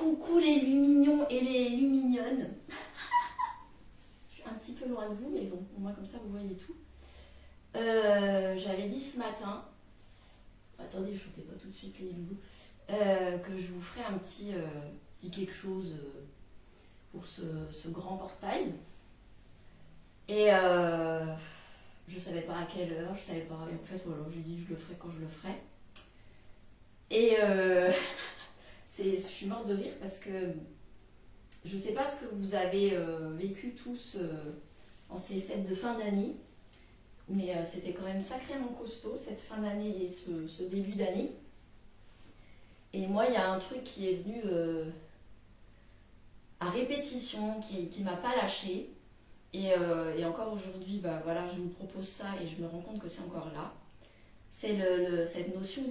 Coucou les lumignons et les lumignonnes. Je suis un petit peu loin de vous, mais bon, au moins comme ça vous voyez tout. J'avais dit ce matin, attendez, je ne pas tout de suite les loups, que je vous ferai un petit quelque chose pour ce grand portail. Et je savais pas à quelle heure, je savais pas. Et en fait, voilà, j'ai dit je le ferai quand je le ferai. Et je suis morte de rire parce que je sais pas ce que vous avez vécu tous en ces fêtes de fin d'année, mais c'était quand même sacrément costaud cette fin d'année et ce début d'année. Et moi, il y a un truc qui est venu à répétition, qui m'a pas lâché. Et encore aujourd'hui, bah, voilà, je vous propose ça et je me rends compte que c'est encore là. C'est cette notion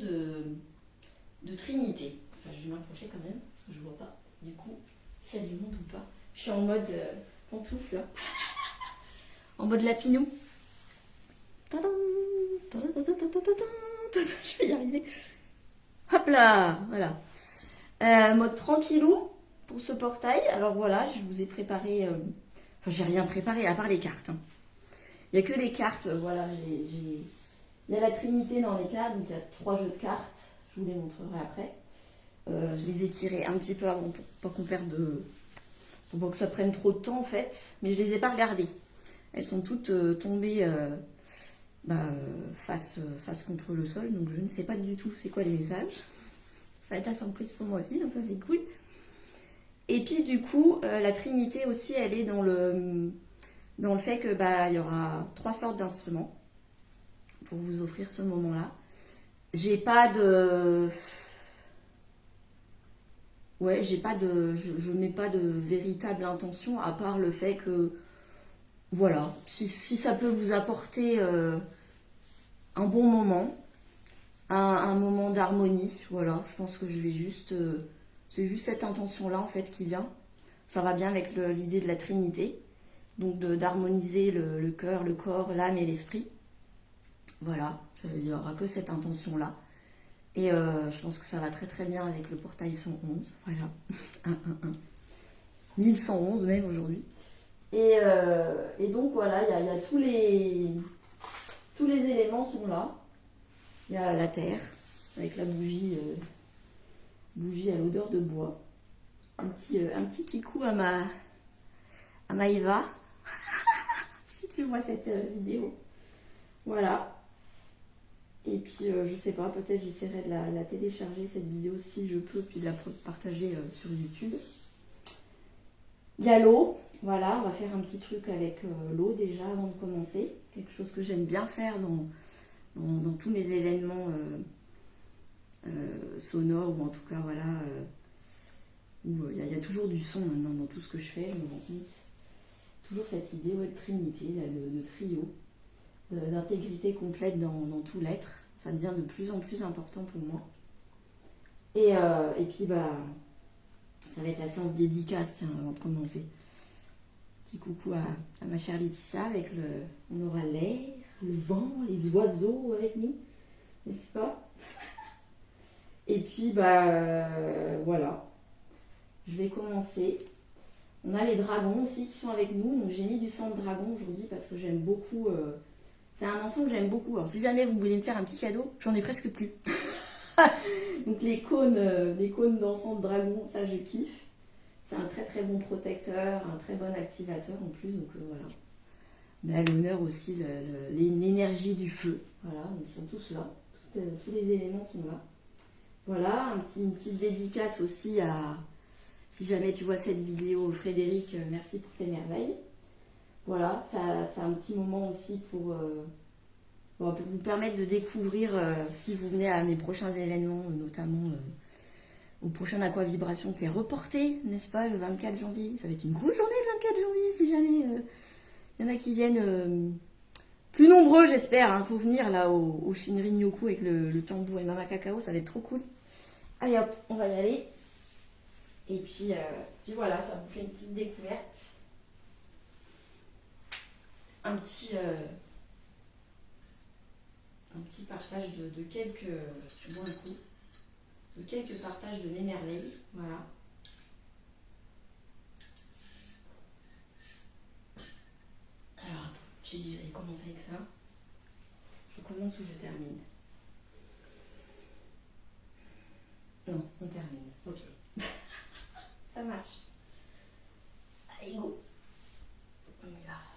de trinité. Enfin, je vais m'approcher quand même, parce que je vois pas du coup s'il y a du monde ou pas. Je suis en mode pantoufle là. En mode lapinou. Je vais y arriver. Hop là, voilà. Mode tranquillou pour ce portail. Alors voilà, je vous ai préparé... Enfin, j'ai rien préparé à part les cartes. Il n'y a que les cartes, voilà. Il y a la trinité dans les cartes, donc il y a 3 jeux de cartes. Je vous les montrerai après. Je les ai tirés un petit peu avant pour pas qu'on perde pour pas que ça prenne trop de temps en fait. Mais je les ai pas regardées. Elles sont toutes tombées face contre le sol. Donc je ne sais pas du tout c'est quoi les messages. Ça va être la surprise pour moi aussi, donc ça c'est cool. Et puis du coup, la trinité aussi, elle est dans le fait que il y aura 3 sortes d'instruments pour vous offrir ce moment-là. J'ai pas de... Ouais, je mets pas de véritable intention, à part le fait que, voilà, si ça peut vous apporter un bon moment, un moment d'harmonie, voilà, je pense que je vais juste... c'est juste cette intention-là, en fait, qui vient. Ça va bien avec l'idée de la Trinité, donc d'harmoniser le cœur, le corps, l'âme et l'esprit. Voilà, il n'y aura que cette intention-là. Et je pense que ça va très très bien avec le portail 111. Voilà. 1111 même aujourd'hui. Et donc voilà, il y a tous les éléments sont là. Il y a la terre avec la bougie à l'odeur de bois. Un petit kikou à ma Eva. Si tu vois cette vidéo. Voilà. Et puis, je sais pas, peut-être j'essaierai de la télécharger, cette vidéo, si je peux, puis de la partager sur YouTube. Il y a l'eau, voilà, on va faire un petit truc avec l'eau déjà avant de commencer. Quelque chose que j'aime bien faire dans tous mes événements sonores, ou en tout cas, voilà, où il y a toujours du son maintenant dans tout ce que je fais, je me rends compte. Toujours cette idée de trinité, de trio. D'intégrité complète dans tout l'être. Ça devient de plus en plus important pour moi. Et puis, ça va être la séance dédicace, tiens, avant de commencer. Petit coucou à ma chère Laetitia, avec on aura l'air, le vent, les oiseaux avec nous, n'est-ce pas? Et puis, voilà. Je vais commencer. On a les dragons aussi qui sont avec nous. Donc, j'ai mis du sang de dragon aujourd'hui parce que j'aime beaucoup... c'est un encens que j'aime beaucoup. Alors si jamais vous voulez me faire un petit cadeau, j'en ai presque plus. Donc les cônes d'encens de dragon, ça je kiffe. C'est un très très bon protecteur, un très bon activateur en plus. Donc voilà. Mais à l'honneur aussi l'énergie du feu. Voilà, donc ils sont tous là. Tous les éléments sont là. Voilà, une petite dédicace aussi à... Si jamais tu vois cette vidéo, Frédéric, merci pour tes merveilles. Voilà, c'est un petit moment aussi pour vous permettre de découvrir, si vous venez à mes prochains événements, notamment au prochain Aquavibration qui est reporté, n'est-ce pas, le 24 janvier. Ça va être une grosse journée le 24 janvier, si jamais il y en a qui viennent plus nombreux, j'espère. Il faut venir là au Shinrin-yoku avec le tambour et Mama Cacao, ça va être trop cool. Allez hop, on va y aller. Et puis voilà, ça vous fait une petite découverte. Un petit partage de quelques... Je bois un coup. De quelques partages de mes merveilles. Voilà. J'ai dit j'allais commencer avec ça. Je commence ou je termine? Non, on termine. Ok. Ça marche. Allez, go. On y va.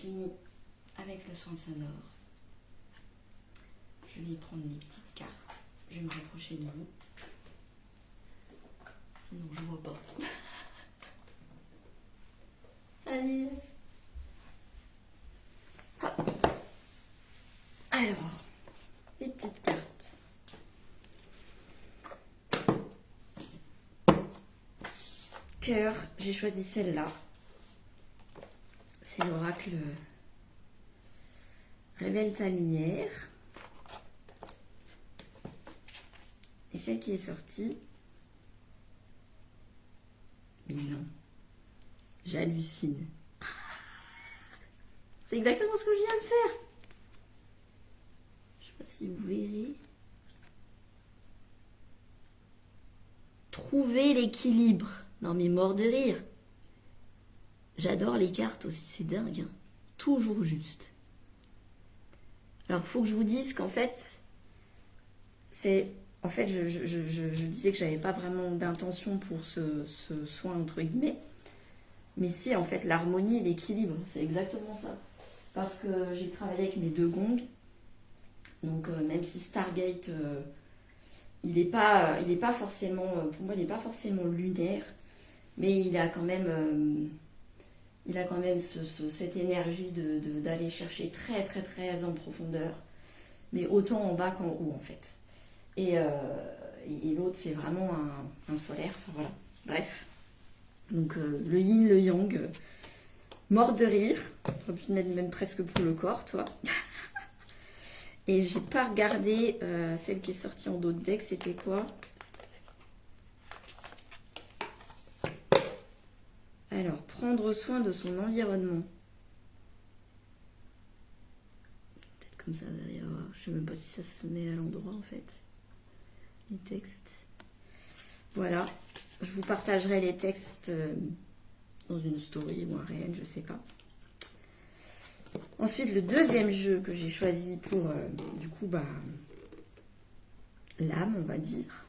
fini avec le soin sonore. Je vais prendre les petites cartes. Je vais me rapprocher de vous. Sinon, je vois pas. Allez. Hop. Alors, les petites cartes. Cœur, j'ai choisi celle-là. C'est l'oracle Révèle ta lumière. Et celle qui est sortie, mais non, j'hallucine. C'est exactement ce que je viens de faire. Je sais pas si vous verrez. Trouver l'équilibre. Non mais mort de rire. J'adore les cartes aussi, c'est dingue. Hein. Toujours juste. Alors il faut que je vous dise qu'en fait, c'est... En fait, je disais que j'avais pas vraiment d'intention pour ce soin entre guillemets. Mais si, en fait, l'harmonie et l'équilibre, c'est exactement ça. Parce que j'ai travaillé avec mes 2 gongs. Donc, même si Stargate, il n'est pas forcément, pour moi, il n'est pas forcément lunaire. Mais il a quand même, cette énergie d'aller chercher très, très, très en profondeur. Mais autant en bas qu'en haut, en fait. Et l'autre, c'est vraiment un solaire. Enfin, voilà. Bref. Donc, le yin, le yang. Mort de rire. Tu aurais pu te mettre même presque pour le corps, toi. Et j'ai pas regardé celle qui est sortie en dos de deck. C'était quoi? Alors, prendre soin de son environnement. Peut-être comme ça, derrière. Je sais même pas si ça se met à l'endroit, en fait. Les textes. Voilà. Je vous partagerai les textes dans une story ou un réel, je sais pas. Ensuite, le deuxième jeu que j'ai choisi pour, du coup, l'âme, on va dire.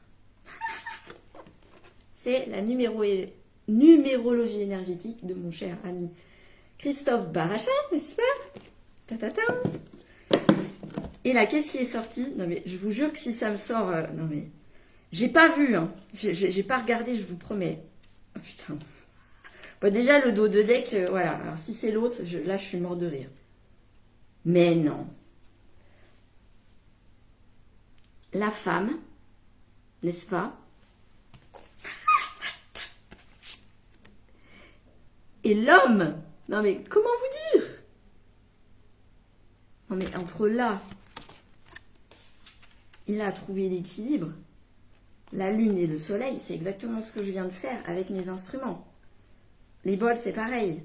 C'est la numérologie énergétique de mon cher ami Christophe Barachin, n'est-ce pas? Ta-ta-ta. Et là, qu'est-ce qui est sorti? Non mais je vous jure que si ça me sort... non mais... J'ai pas vu, hein. J'ai pas regardé, je vous promets. Oh putain. Bon, déjà, le dos de deck, voilà. Alors si c'est l'autre, là, je suis mort de rire. Mais non. La femme, n'est-ce pas? Et l'homme. Non mais, comment vous dire? Non mais, entre là... Il a trouvé l'équilibre. La lune et le soleil, c'est exactement ce que je viens de faire avec mes instruments. Les bols, c'est pareil.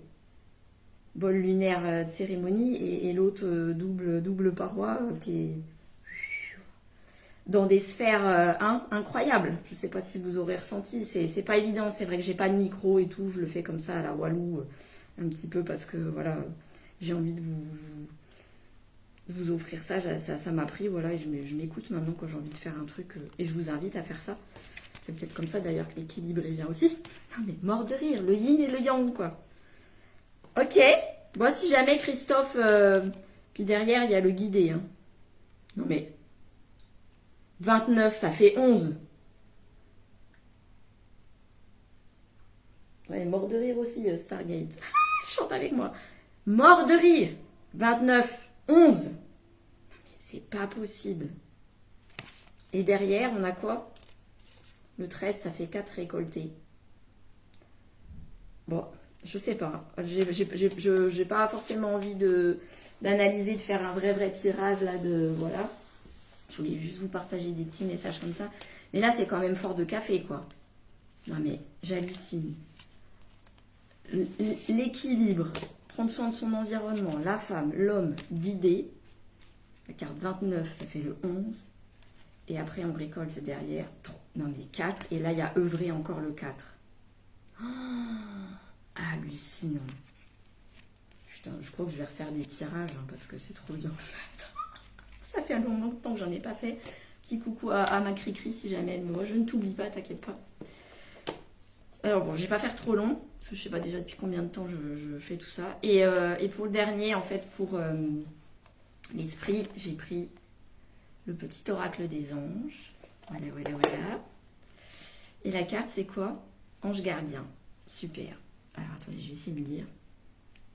Bol lunaire de cérémonie et l'autre double paroi qui est dans des sphères incroyables. Je ne sais pas si vous aurez ressenti. C'est pas évident. C'est vrai que j'ai pas de micro et tout. Je le fais comme ça à la Walou un petit peu parce que voilà, j'ai envie de vous offrir ça, ça m'a pris, voilà, et je m'écoute maintenant quand j'ai envie de faire un truc, et je vous invite à faire ça. C'est peut-être comme ça d'ailleurs que l'équilibre vient aussi. Non mais mort de rire, le yin et le yang, quoi. Ok, bon, si jamais Christophe, puis derrière il y a le guidé, hein. Non mais, 29, ça fait 11. Ouais, mort de rire aussi, Stargate. Chante avec moi. Mort de rire, 29. 11. Non mais c'est pas possible. Et derrière, on a quoi? Le 13, ça fait 4 récoltés. Bon, je sais pas. J'ai pas forcément envie d'analyser, de faire un vrai tirage là de... Voilà. Je voulais juste vous partager des petits messages comme ça. Mais là, c'est quand même fort de café, quoi. Non mais, j'hallucine. L'équilibre. Prendre soin de son environnement, la femme, l'homme, guidé. La carte 29, ça fait le 11. Et après, on récolte derrière. Non, mais 4. Et là, il y a œuvré encore le 4. Oh, hallucinant. Putain, je crois que je vais refaire des tirages hein, parce que c'est trop bien en fait. Ça fait un long temps que j'en ai pas fait. Petit coucou à ma Cricri si jamais elle me voit. Je ne t'oublie pas, t'inquiète pas. Alors bon, je vais pas faire trop long, parce que je sais pas déjà depuis combien de temps je fais tout ça. Et pour le dernier, en fait, pour l'esprit, j'ai pris le petit oracle des anges. Voilà, voilà, voilà. Et la carte, c'est quoi? Ange gardien. Super. Alors attendez, je vais essayer de lire.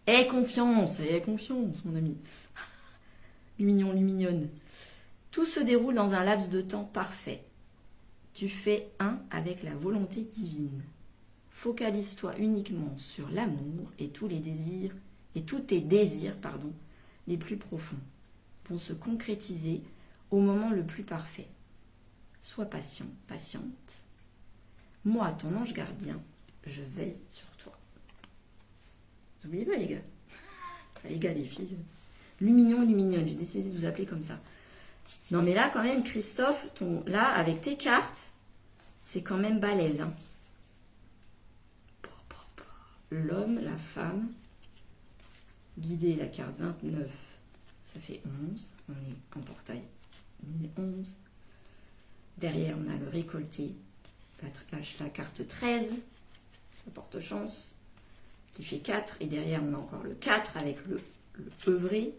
Aie confiance, mon ami. Lumignon, lumignonne. Tout se déroule dans un laps de temps parfait. Tu fais un avec la volonté divine. Focalise-toi uniquement sur l'amour et tous tes désirs, les plus profonds vont se concrétiser au moment le plus parfait. Sois patient, patiente. Moi, ton ange gardien, je veille sur toi. N'oubliez pas les gars. Enfin, les gars, les filles. Lumignon, lumignonne, j'ai décidé de vous appeler comme ça. Non mais là quand même Christophe, là avec tes cartes, c'est quand même balèze. Hein. L'homme, la femme, guidé, la carte 29, ça fait 11. On est en portail 1011. Derrière on a le récolté, la carte 13, ça porte chance, qui fait 4. Et derrière on a encore le 4 avec le œuvré.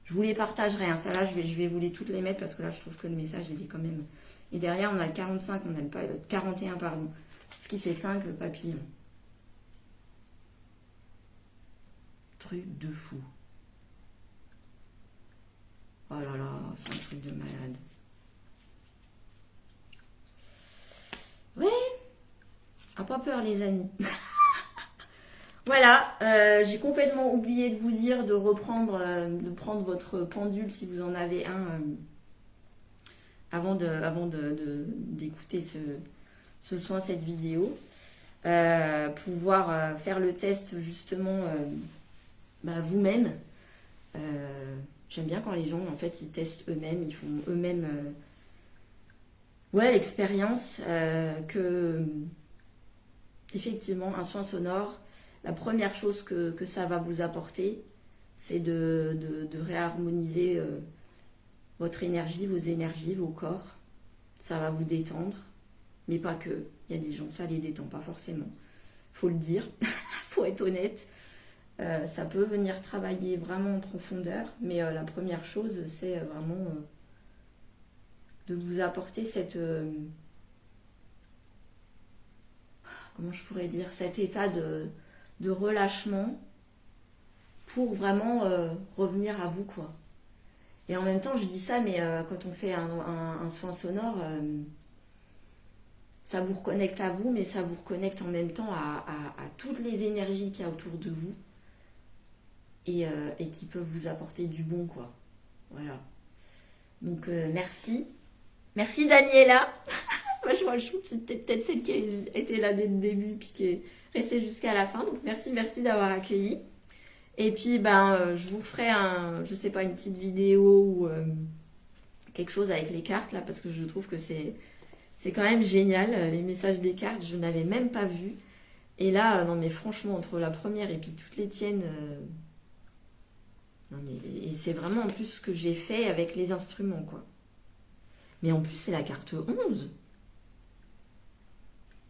Je vous les partagerai, hein. Ça là je vais vous les toutes les mettre parce que là je trouve que le message il est quand même... Et derrière on a le 45, on a le 41 pardon, ce qui fait 5 le papillon. Truc de fou. Oh là là, c'est un truc de malade. Ouais, a pas peur les amis. Voilà, j'ai complètement oublié de vous dire de prendre votre pendule si vous en avez un avant d'écouter ce soin, cette vidéo. Pouvoir faire le test justement vous-même. J'aime bien quand les gens en fait ils testent eux-mêmes, ils font eux-mêmes l'expérience que effectivement un soin sonore. La première chose que ça va vous apporter, c'est de réharmoniser votre énergie, vos corps. Ça va vous détendre, mais pas que. Il y a des gens, ça les détend pas forcément. Faut le dire, faut être honnête. Ça peut venir travailler vraiment en profondeur, mais la première chose, c'est vraiment de vous apporter cette... comment je pourrais dire? Cet état de relâchement pour vraiment revenir à vous, quoi. Et en même temps, je dis ça, mais quand on fait un soin sonore, ça vous reconnecte à vous, mais ça vous reconnecte en même temps à toutes les énergies qu'il y a autour de vous et qui peuvent vous apporter du bon, quoi. Voilà. Donc, merci. Merci, Daniela. Moi, je vois le chou, c'était peut-être celle qui était là dès le début puis qui est restée jusqu'à la fin. Donc, merci d'avoir accueilli. Et puis, je vous ferai je sais pas, une petite vidéo ou quelque chose avec les cartes, là, parce que je trouve que c'est quand même génial. Les messages des cartes, je n'avais même pas vu. Et là, non, mais franchement, entre la première et puis toutes les tiennes... non, mais et c'est vraiment en plus ce que j'ai fait avec les instruments, quoi. Mais en plus, c'est la carte 11.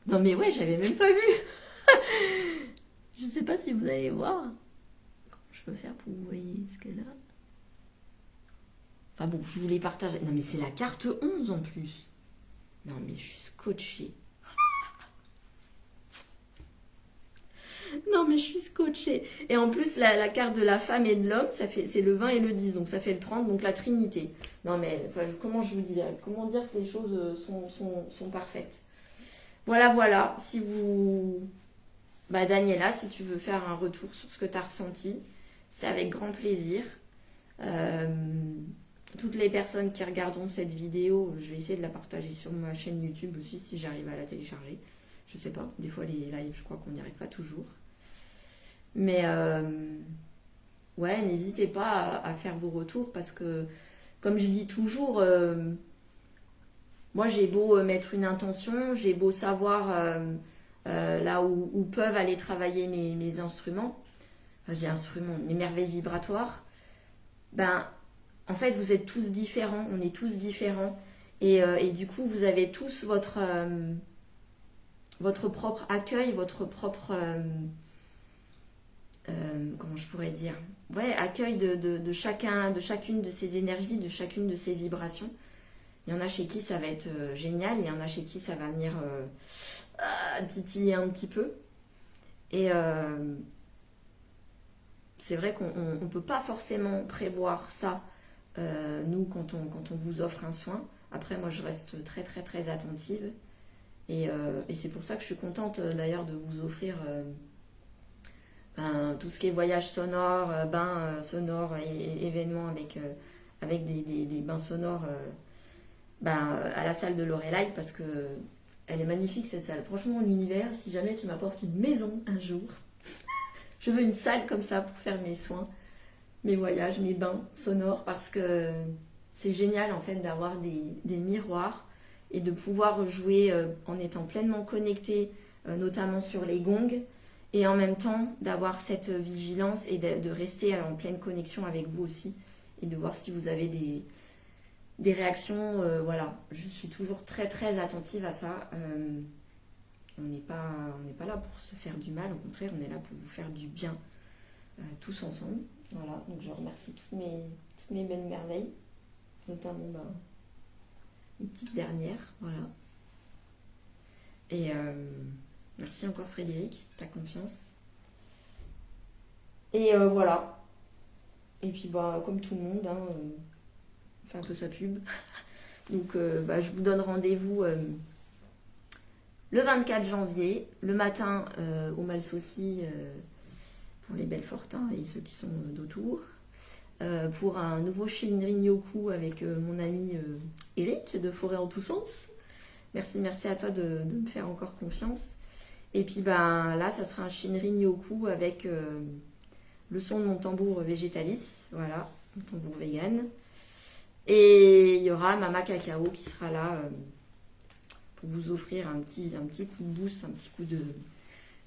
Non, mais ouais, j'avais même pas vu. Je sais pas si vous allez voir. Comment je peux faire pour vous voyez ce qu'elle a? Enfin bon, je vous les partage. Non, mais c'est la carte 11 en plus. Non, mais je suis scotchée. Non, mais je suis scotchée. Et en plus, la carte de la femme et de l'homme, c'est le 20 et le 10, donc ça fait le 30, donc la Trinité. Non, mais comment je vous dis, comment dire que les choses sont parfaites. Voilà. Si vous... Daniela, si tu veux faire un retour sur ce que tu as ressenti, c'est avec grand plaisir. Toutes les personnes qui regarderont cette vidéo, je vais essayer de la partager sur ma chaîne YouTube aussi, si j'arrive à la télécharger. Je sais pas, des fois les lives, je crois qu'on n'y arrive pas toujours. Mais n'hésitez pas à faire vos retours parce que, comme je dis toujours, moi j'ai beau mettre une intention, j'ai beau savoir là où peuvent aller travailler mes instruments, mes merveilles vibratoires, en fait vous êtes tous différents, on est tous différents et du coup vous avez tous votre votre propre accueil, votre propre... comment je pourrais dire, ouais, accueil de chacune de ces énergies, de chacune de ces vibrations. Il y en a chez qui ça va être génial, il y en a chez qui ça va venir titiller un petit peu. Et c'est vrai qu'on ne peut pas forcément prévoir ça, nous, quand on vous offre un soin. Après, moi, je reste très, très, très attentive. Et c'est pour ça que je suis contente, d'ailleurs, de vous offrir... tout ce qui est voyage sonore, bain sonore et événements avec des bains sonores à la salle de Lorelai, parce que elle est magnifique cette salle. Franchement, l'univers, si jamais tu m'apportes une maison un jour, je veux une salle comme ça pour faire mes soins, mes voyages, mes bains sonores, parce que c'est génial en fait d'avoir des miroirs et de pouvoir jouer en étant pleinement connecté, notamment sur les gongs. Et en même temps, d'avoir cette vigilance et de rester en pleine connexion avec vous aussi. Et de voir si vous avez des réactions. Voilà, je suis toujours très très attentive à ça. On n'est pas là pour se faire du mal. Au contraire, on est là pour vous faire du bien. Tous ensemble. Voilà, donc je remercie toutes mes belles merveilles. Notamment les petites dernières. Voilà. Et... merci encore Frédéric, ta confiance. Et voilà. Et puis comme tout le monde, on fait un peu sa pub. Donc je vous donne rendez-vous le 24 janvier, le matin au Malsaucy pour les Belfortins et ceux qui sont d'autour. Pour un nouveau Shinrin-yoku avec mon ami Eric de Forêt en tous sens. Merci à toi de me faire encore confiance. Et puis là, ça sera un Shinrin-yoku avec le son de mon tambour végétalis, voilà, mon tambour vegan. Et il y aura Mama Cacao qui sera là pour vous offrir un petit coup de boost, un petit coup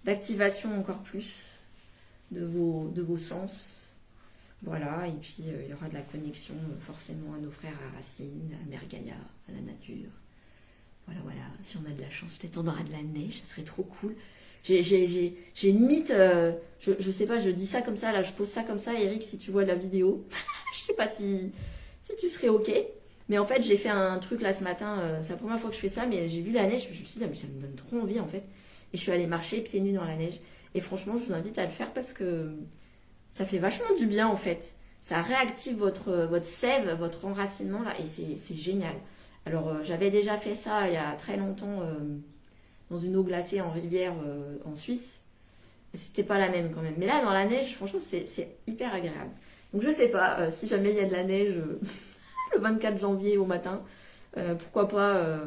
d'activation encore plus de vos sens. Voilà, et puis il y aura de la connexion forcément à nos frères à Racine, à Mère Gaïa, à la nature. Voilà, si on a de la chance, peut-être on aura de la neige, ça serait trop cool. J'ai limite, je sais pas, je dis ça comme ça, là, je pose ça comme ça, Eric, si tu vois la vidéo. Je sais pas si tu serais ok. Mais en fait, j'ai fait un truc là ce matin, c'est la première fois que je fais ça, mais j'ai vu la neige, je me suis dit, mais ça me donne trop envie en fait. Et je suis allée marcher pieds nus dans la neige. Et franchement, je vous invite à le faire parce que ça fait vachement du bien en fait. Ça réactive votre sève, votre enracinement là, et c'est génial. Alors, j'avais déjà fait ça il y a très longtemps dans une eau glacée en rivière en Suisse. C'était pas la même quand même. Mais là, dans la neige, franchement, c'est hyper agréable. Donc, je sais pas, si jamais il y a de la neige le 24 janvier au matin, pourquoi pas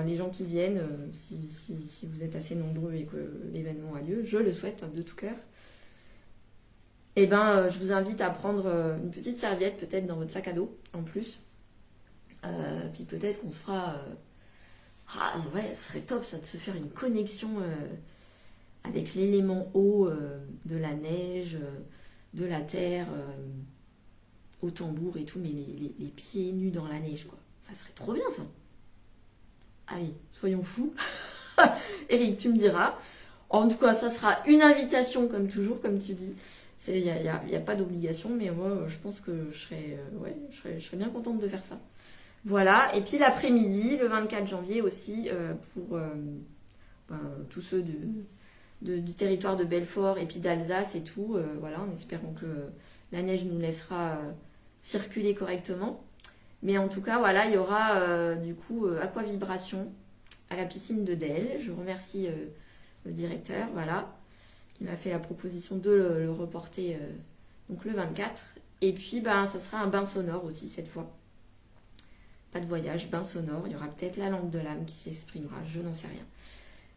les gens qui viennent, si vous êtes assez nombreux et que l'événement a lieu, je le souhaite de tout cœur. Et je vous invite à prendre une petite serviette peut-être dans votre sac à dos en plus. Puis peut-être qu'on se fera... ce serait top ça de se faire une connexion avec l'élément eau de la neige, de la terre, au tambour et tout, mais les pieds nus dans la neige, quoi. Ça serait trop bien ça. Allez, soyons fous. Eric, tu me diras. En tout cas, ça sera une invitation comme toujours, comme tu dis. Il n'y a pas d'obligation, mais moi, je pense que je serais bien contente de faire ça. Voilà, et puis l'après-midi, le 24 janvier aussi, pour tous ceux du territoire de Belfort et puis d'Alsace et tout, en espérant que la neige nous laissera circuler correctement. Mais en tout cas, voilà, il y aura aquavibration à la piscine de Delle. Je remercie le directeur, qui m'a fait la proposition de le reporter donc le 24. Et puis, ça sera un bain sonore aussi cette fois. Pas de voyage, bain sonore. Il y aura peut-être la langue de l'âme qui s'exprimera, je n'en sais rien.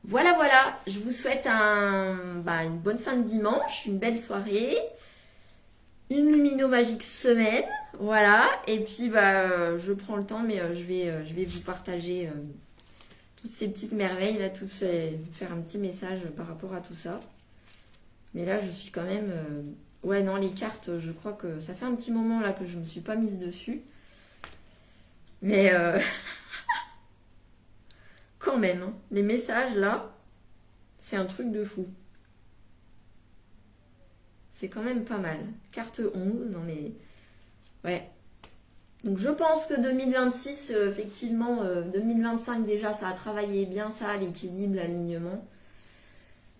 Voilà. Je vous souhaite une bonne fin de dimanche, une belle soirée, une lumino-magique semaine. Voilà. Et puis, je prends le temps, mais je vais vous partager toutes ces petites merveilles, là, faire un petit message par rapport à tout ça. Mais là, je suis quand même... les cartes, je crois que ça fait un petit moment là que je ne me suis pas mise dessus. Mais quand même, les messages là, C'est un truc de fou. C'est quand même pas mal. Carte 11, non mais... Ouais. Donc je pense que 2026, effectivement, 2025 déjà, ça a travaillé bien ça, l'équilibre, l'alignement.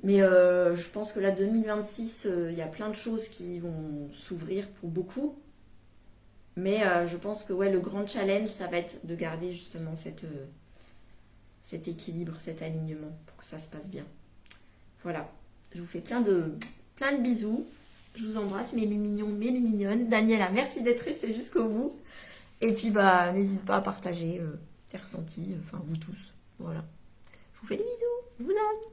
Mais je pense que là, 2026, il y a plein de choses qui vont s'ouvrir pour beaucoup. Mais je pense que ouais, le grand challenge, ça va être de garder justement cet équilibre, cet alignement, pour que ça se passe bien. Voilà. Je vous fais plein de bisous. Je vous embrasse, mes lumignons, mes lumignonnes. Daniela, merci d'être restée jusqu'au bout. Et puis, bah, n'hésite pas à partager tes ressentis, enfin, vous tous. Voilà. Je vous fais des bisous. Je vous aime.